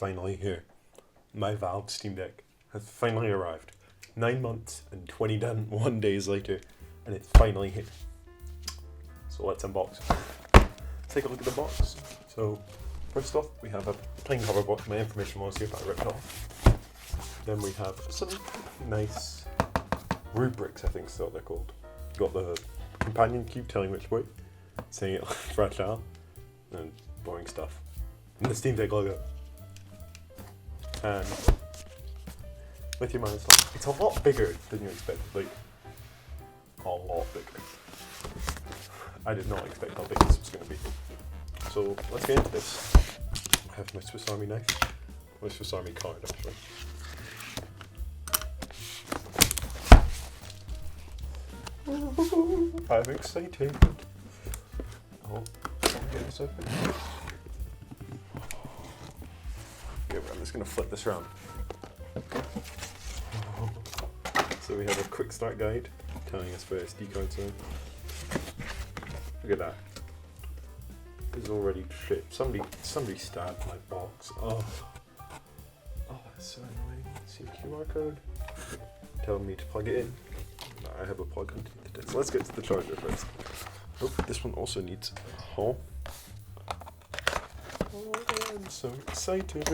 finally here. My Valve Steam Deck has finally arrived. 9 months and 21 days later, and it's finally here. So let's unbox it. Let's take a look at the box. So, first off, we have a plain cover box. My information was here, but I ripped it off. Then we have some nice rubrics, I think is what they're called. Got the companion cube telling which way, saying it fragile, and boring stuff. And the Steam Deck logo. And with your mind, it's a lot bigger than you expected. Like, a lot bigger. I did not expect how big this was going to be. So let's get into this. I have my Swiss Army knife, my Swiss Army card actually. I'm excited. Oh, get this open. Okay, I'm just going to flip this around. So we have a quick start guide telling us where SD cards are. Look at that. It's already shipped. Somebody stabbed my box. Oh, that's so annoying. See the QR code? Telling me to plug it in. No, I have a plug underneath it. So let's get to the charger first. Oh, this one also needs a hole. Oh, I'm so excited.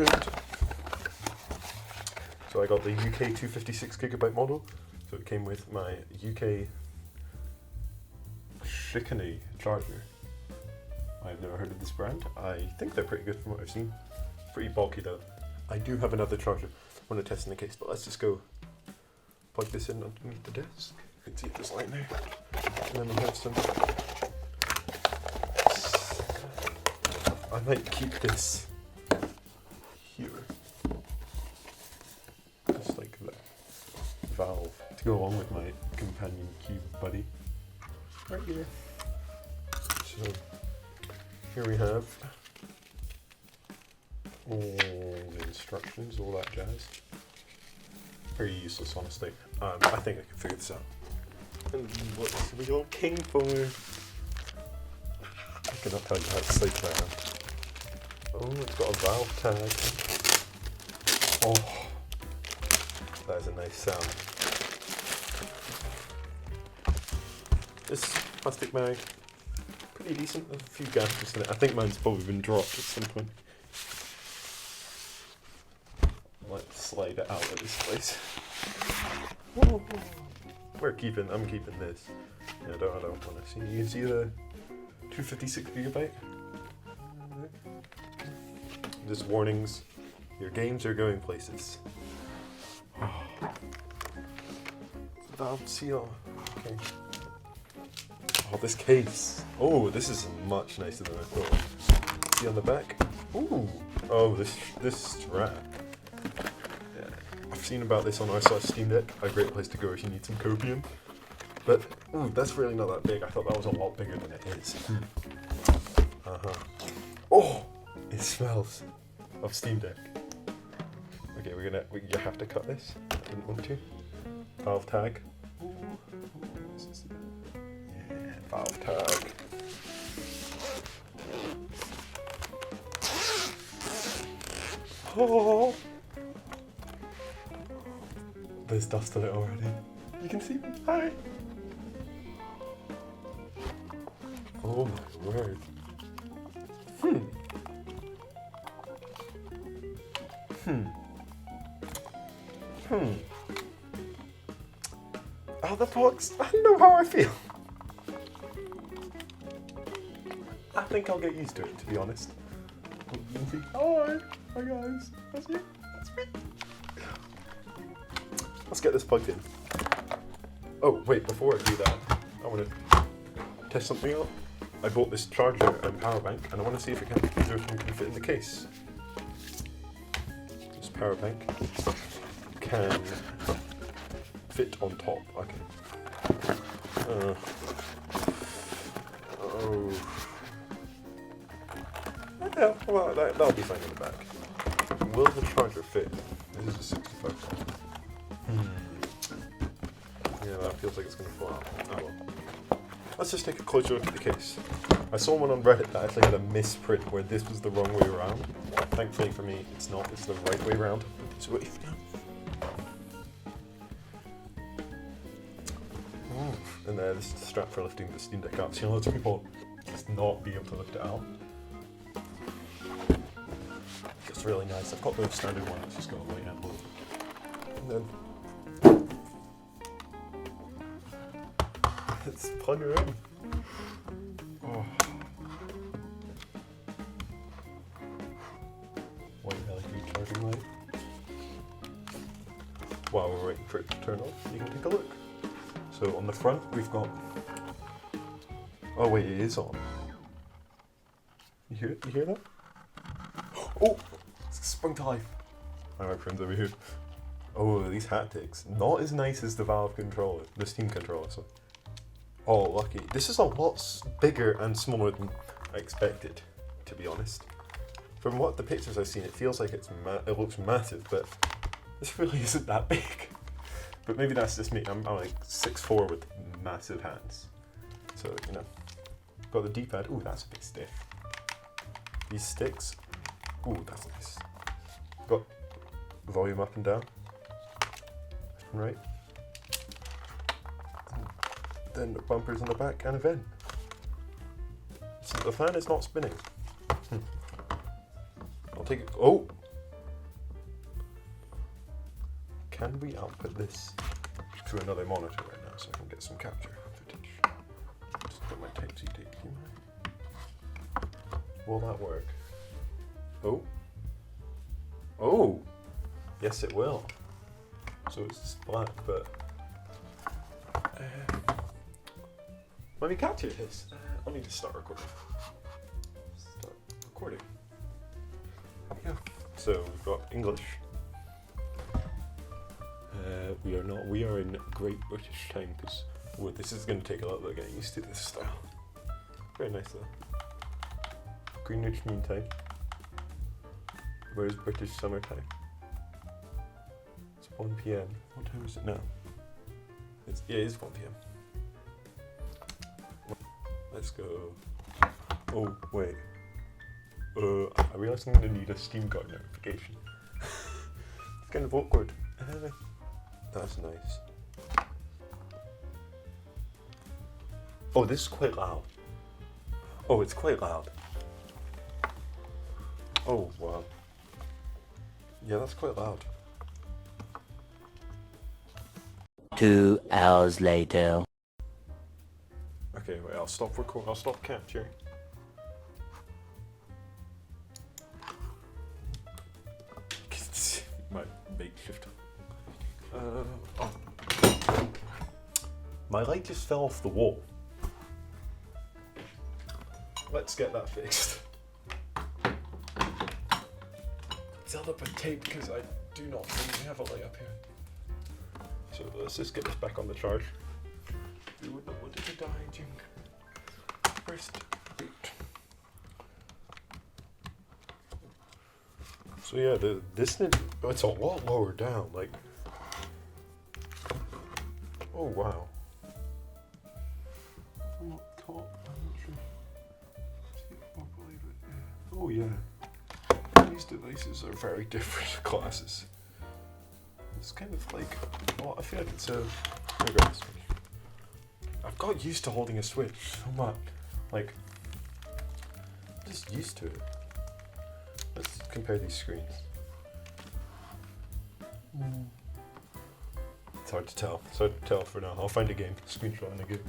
So I got the UK 256GB model. So it came with my UK Chicony charger. I've never heard of this brand. I think they're pretty good from what I've seen. Pretty bulky though. I do have another charger I want to test in the case, but let's just go plug this in underneath the desk. You can see this light now. And then we have some. I might keep this here. Just like that. Valve to go along with my companion cube buddy. Right here. So here we have all the instructions, all that jazz. Very useless, honestly. I think I can figure this out. And what's we looking for? I cannot tell you how excited I am. Oh, it's got a valve tag. Oh, that is a nice sound. This plastic bag, pretty decent. There's a few gaskets in it. I think mine's probably been dropped at some point. Let's slide it out of this place. Whoa. I'm keeping this. Yeah, I don't want to see. You can see the 256GB. Just warnings. Your games are going places. Valve seal. Okay. Oh, this case. Oh, this is much nicer than I thought. See on the back? Ooh. Oh, this strap. Yeah. I've seen about this on r/Steam Deck. A great place to go if you need some copium. But, ooh, that's really not that big. I thought that was a lot bigger than it is. Oh, it smells of Steam Deck. Okay, you have to cut this. I didn't want to. Valve tag. Yeah, valve tag. Oh, there's dust on it already. You can see me. Hi. Oh my word. Oh, the box. I don't know how I feel. I think I'll get used to it, to be honest. Hi guys. That's you. That's me. Let's get this plugged in. Oh, wait, before I do that, I want to test something out. I bought this charger and power bank, and I want to see if either of them can fit in the case. This power bank can fit on top. Okay. Oh. Yeah, well, that'll be fine in the back. Will the charger fit? This is a 65. Yeah, that feels like it's going to fall out. Oh well. Let's just take a closer look at the case. I saw one on Reddit that actually had a misprint where this was the wrong way around. Thankfully for me, it's not. It's the right way around. So if and this is the strap for lifting the Steam Deck up. See, lots of people just not be able to lift it out. It's really nice. I've got the standard one. It's just got a light handle. And then let's plug her in. Oh. White LED charging light. While we're waiting for it to turn on, you can take a look. So on the front we've got. Oh wait, it is on. You hear it? You hear that? Oh, it's sprung to life. My friends over here. Oh, these haptics, not as nice as the Valve controller, the Steam controller. So. Oh, lucky. This is a lot bigger and smaller than I expected, to be honest. From what the pictures I've seen, it feels like it looks massive, but this really isn't that big. But maybe that's just me. I'm like 6'4" with massive hands. So, you know. Got the D-pad. Ooh, that's a bit stiff. These sticks. Ooh, that's nice. Got volume up and down. Left and right. Then the bumpers on the back and a vent. So the fan is not spinning. I'll take it. Oh! Can we output this to another monitor right now so I can get some capture footage? Just put my Type-C tape here. Will that work? Oh. Oh! Yes, it will. So it's just black, but... let me capture this. I'll need to start recording. Start recording. There we go. So we've got English. We are in Great British time because this is going to take a little bit of getting used to this style. Very nice though. Greenwich Mean Time. Where's British Summer Time? It's 1 PM. What time is it now? It is 1 PM. Let's go. Oh, wait. I realize I'm going to need a Steam card notification. It's kind of awkward. That's nice. Oh, this is quite loud. Oh, it's quite loud. Oh, wow. Yeah, that's quite loud. 2 hours later. Okay, wait, I'll stop recording. I'll stop capturing. My makeshift. Oh. My light just fell off the wall. Let's get that fixed. It's held up with tape because I do not really have a light up here. So let's just get this back on the charge. We would not want it to die during first boot. So yeah, it's a lot lower down. Like, oh wow. I'm not top. I'm not sure. See if I'll believe it. Yeah. Oh yeah. These devices are very different classes. It's kind of like, well, I feel like it's a. I've got used to holding a Switch so much. Like, I'm just used to it. Let's compare these screens. It's hard to tell. It's hard to tell for now. I'll find a game. Screenshot and a game.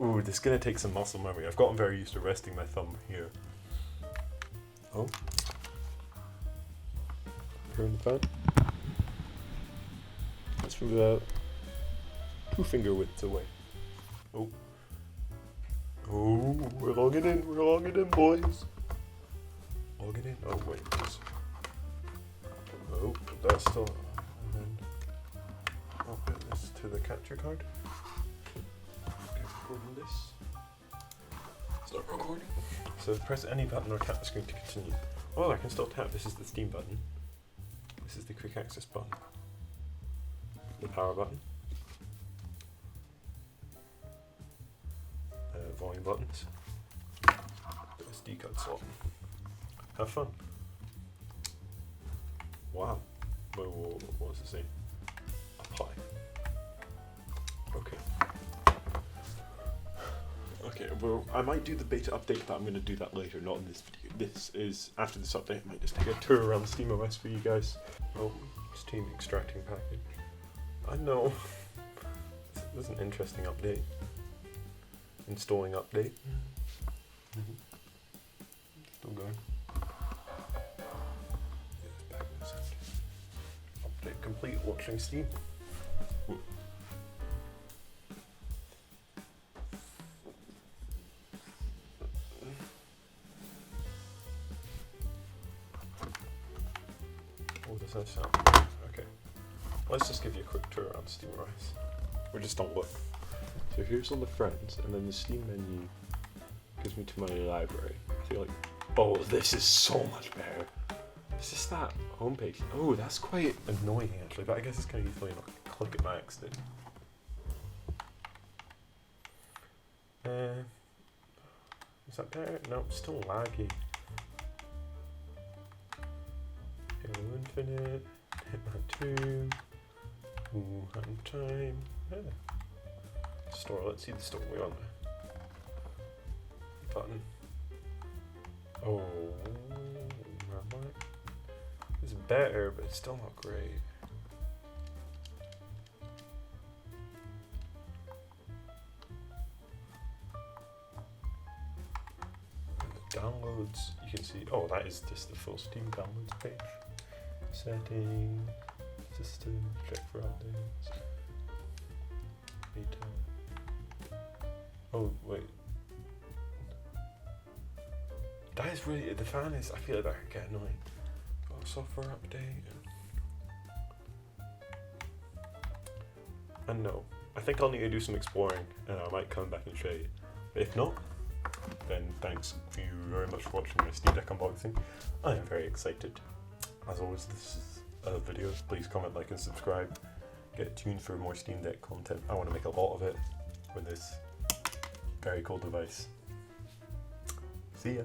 Ooh, this is gonna take some muscle memory. I've gotten very used to resting my thumb here. Oh. Turn the fan. That's from about 2 finger widths away. Oh. Oh, we're logging in, boys. Logging in. Oh, wait. Oh, that's still. And then I'll put this to the capture card. Okay, recording this. Start recording. So press any button or tap the screen to continue. Oh, I can still tap. This is the Steam button. This is the quick access button. The power button. volume buttons. SD card slot. Have fun. Wow. Whoa, what was it saying? Apply. Okay. Okay, well, I might do the beta update, but I'm going to do that later, not in this video. This is, after this update, I might just take a tour around SteamOS for you guys. Oh, Steam extracting package. I know. This is an interesting update. Installing update. Still going. Update complete, watching Steam. Whoa. Oh, does that sound? Okay. Let's just give you a quick tour around SteamOS. We're just on look. So here's all the friends, and then the Steam menu gives me to my library. I feel like, oh, this is so much better. It's just that homepage. Oh, that's quite annoying actually, but I guess it's kind of useful, you know, click it by accident. Is that better? No, it's still laggy. Halo Infinite, Hitman 2, Ooh, Hand Time. Yeah. Store, let's see the store we're on there. Button. Oh, it's better, but it's still not great. And the downloads, you can see, oh, that is just the full Steam downloads page. Settings, system, check for updates. Beta. Oh, wait. That is really, the fan is, I feel like that can get annoying. Oh, software update. And no, I think I'll need to do some exploring and I might come back and show you. But if not, then thanks for you very much for watching my Steam Deck unboxing. I am very excited. As always, this is a video. Please comment, like and subscribe. Get tuned for more Steam Deck content. I want to make a lot of it with this very cool device. See ya.